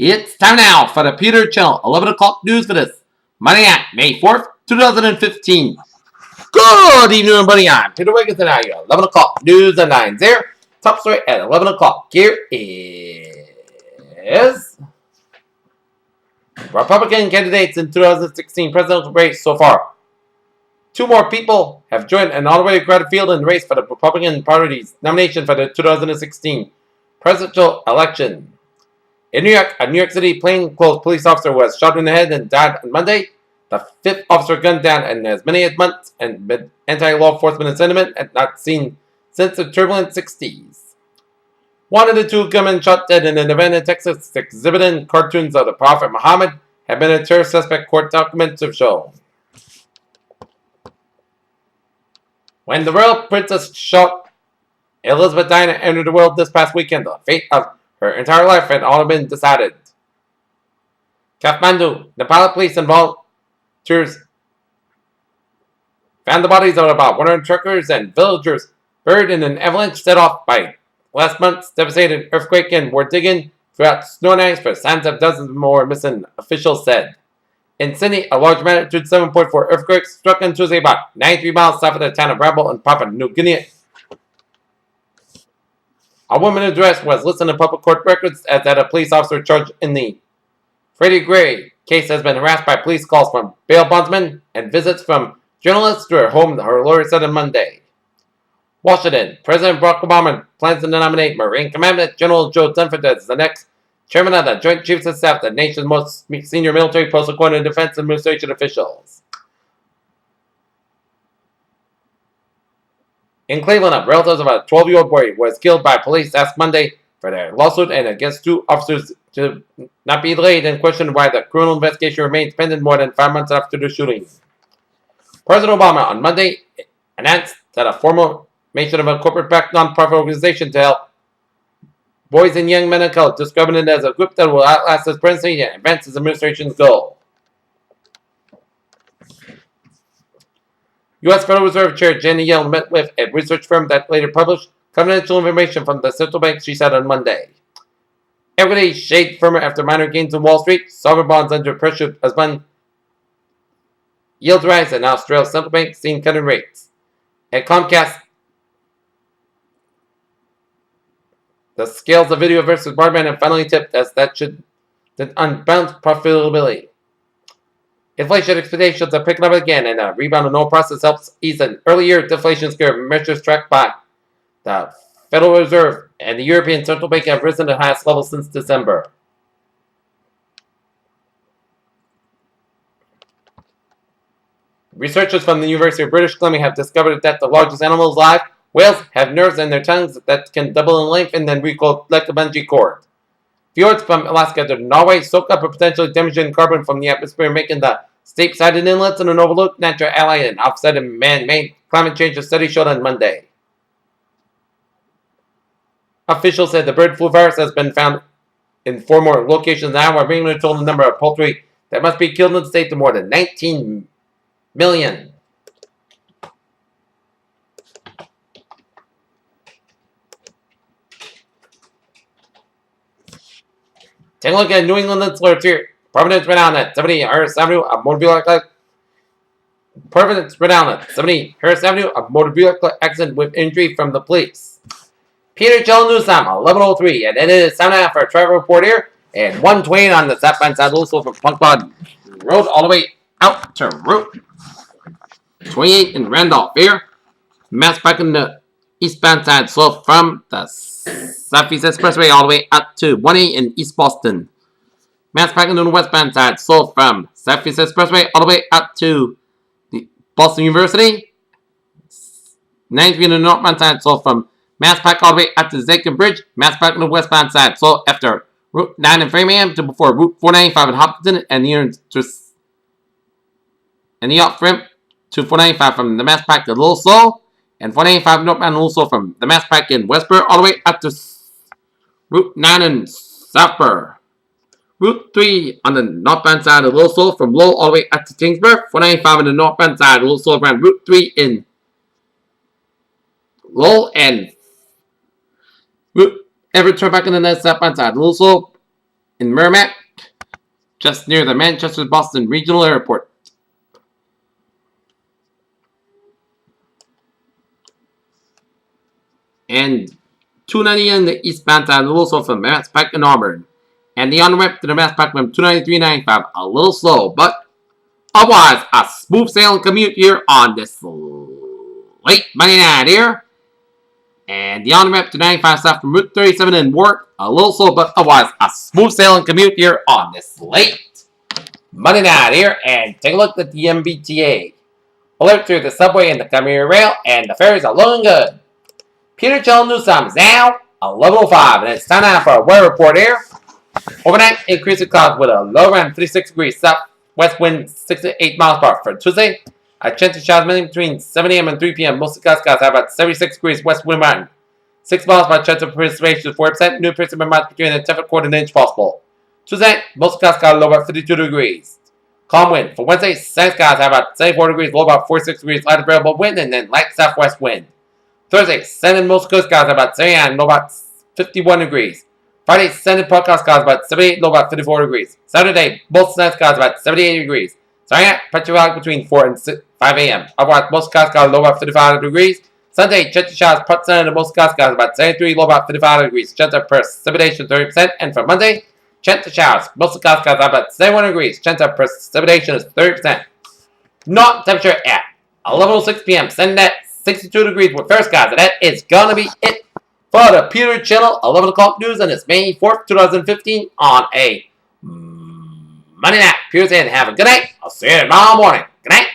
It's time now for the Peter Channel 11 o'clock news for this Monday night, May 4th, 2015. Good evening, everybody. I'm Peter Wiggins, and now your 11 o'clock news and lines there. Top story at 11 o'clock. Here is Republican candidates in 2016 presidential race so far. Two more people have joined an already crowded field in the race for the Republican Party's nomination for the 2016 presidential election. In New York, a New York City plainclothes police officer was shot in the head and died on Monday. The fifth officer gunned down in as many months, and anti-law enforcement sentiment had not seen since the turbulent 60s. One of the two gunmen shot dead in an event in Texas exhibiting cartoons of the Prophet Muhammad had been a terror suspect, court documents have shown. When the royal princess shot Elizabeth Diana entered the world this past weekend, the fate of her entire life had all been decided. Kathmandu, Nepal police and volunteers found the bodies of about 100 truckers and villagers buried in an avalanche set off by last month's devastating earthquake, and were digging throughout snow and ice for signs of dozens more missing, officials said. In Sydney, a large magnitude 7.4 earthquake struck on Tuesday about 93 miles south of the town of Rabaul in Papua New Guinea. A woman in dress was listed in public court records as that a police officer charged in the Freddie Gray case has been harassed by police calls from bail bondsmen and visits from journalists to her home, her lawyer said on Monday. Washington, President Barack Obama plans to nominate Marine Commandant General Joe Dunford as the next chairman of the Joint Chiefs of Staff, the nation's most senior military post, according to Defense Administration officials. In Cleveland, relatives of a 12-year-old boy was killed by police last Monday for their lawsuit and against two officers to not be delayed, and questioned why the criminal investigation remains pending more than 5 months after the shooting. President Obama on Monday announced that a formation of a corporate-backed nonprofit organization to help boys and young men of color, describing it as a group that will outlast his presidency and advance his administration's goal. U.S. Federal Reserve Chair Janet Yellen met with a research firm that later published confidential information from the central bank, she said on Monday. Every shade firmer after minor gains on Wall Street, sovereign bonds under pressure as when yields rise, and Australia's central bank seen cutting rates. At Comcast, the scales of video versus broadband have finally tipped as that should unbound profitability. Inflation expectations are picking up again, and a rebound in oil prices helps ease an earlier deflation scare. Measures tracked by the Federal Reserve and the European Central Bank have risen to the highest level since December. Researchers from the University of British Columbia have discovered that the largest animals alive, whales, have nerves in their tongues that can double in length and then recollect a bungee cord. Fjords from Alaska to Norway soak up a potentially damaging carbon from the atmosphere, making the steep-sided inlets an overlooked natural ally and offsetting man-made climate change, a study showed on Monday. Officials said the bird flu virus has been found in 4 more locations now, while bringing the total number of poultry that must be killed in the state to more than 19 million. Take a look at New England alerts here. Providence, Rhode Island at 70 Harris Avenue, a motor vehicle. Providence, Rhode Island at 70 Harris Avenue, a motor vehicle accident with injury from the police. Peter Channel News Time, 11:03, and it is time now for a travel report here, and 120 on the southbound side, also from Punkbod Road all the way out to Route 28 in Randolph here. Mass back in the eastbound side, so from the Southeast Expressway all the way up to 180 in East Boston. Mass parking on the westbound side, so from Southeast Expressway all the way up to the Boston University. 9th Street on the northbound side, so from Mass Park all the way up to Zakin Bridge. Mass park on the westbound side, so after Route 9 in Framingham to before Route 495 in Hopkinton, and the off ramp to 495 from the Mass Park to Little Seoul, and 495 northbound also from the Mass Park in Westboro all the way up to Route 9 in Southborough. Route 3 on the northbound side of Little Seoul from Lowell all the way up to Kingsburg. 495 on the northbound side of Little Seoul around Route 3 in Lowell, and Everett turn back on the southbound side of Little Seoul in Merrimack, just near the Manchester-Boston Regional Airport. And 290 in the eastbound side, a little slow from Mass Pike and Auburn. And the on-ramp to the Mass Pike from 293.95, a little slow, but otherwise a smooth sailing commute here on this late Monday night here. And the on-ramp to 95 south from Route 37 in Warwick, a little slow, but otherwise a smooth sailing commute here on this late Monday night here. And take a look at the MBTA. Alert through the subway and the commuter rail, and the ferries are looking good. Peter Chell News Time is now 11:05, and it's time now for a weather report here. Overnight, increasing clouds with a low around 36 degrees southwest wind 68 miles per hour for Tuesday. A chance of showers mainly between 7 a.m. and 3 p.m. Most of the skies have about 76 degrees west wind mountain. 6 miles by chance of precipitation is 4%. New precipitation miles between a 10 quarter and an inch possible. Tuesday, most of the skies low about 52 degrees. Calm wind. For Wednesday, sunny skies have about 74 degrees, low about 46 degrees, light variable wind, and then light southwest wind. Thursday, sun and most coast skies about 79, low about 51 degrees. Friday, sun and podcast skies about 78, low about 54 degrees. Saturday, both sun skies about 78 degrees. Sunday, Petrovac between 4 and 5 a.m. Otherwise, most skies low about 55 degrees. Sunday, chance of showers, part sun and most skies about 73, low about 55 degrees. Chance of precipitation 30%. And for Monday, chance of showers, most of the skies about 71 degrees. Chance of precipitation is 30%. North temperature at 11:06 p.m. Sunday at 62 degrees with fair skies. And that is gonna be it for the Peter Channel 11 o'clock news on this May 4th, 2015 on a Monday night. Peter saying have a good night. I'll see you tomorrow morning. Good night.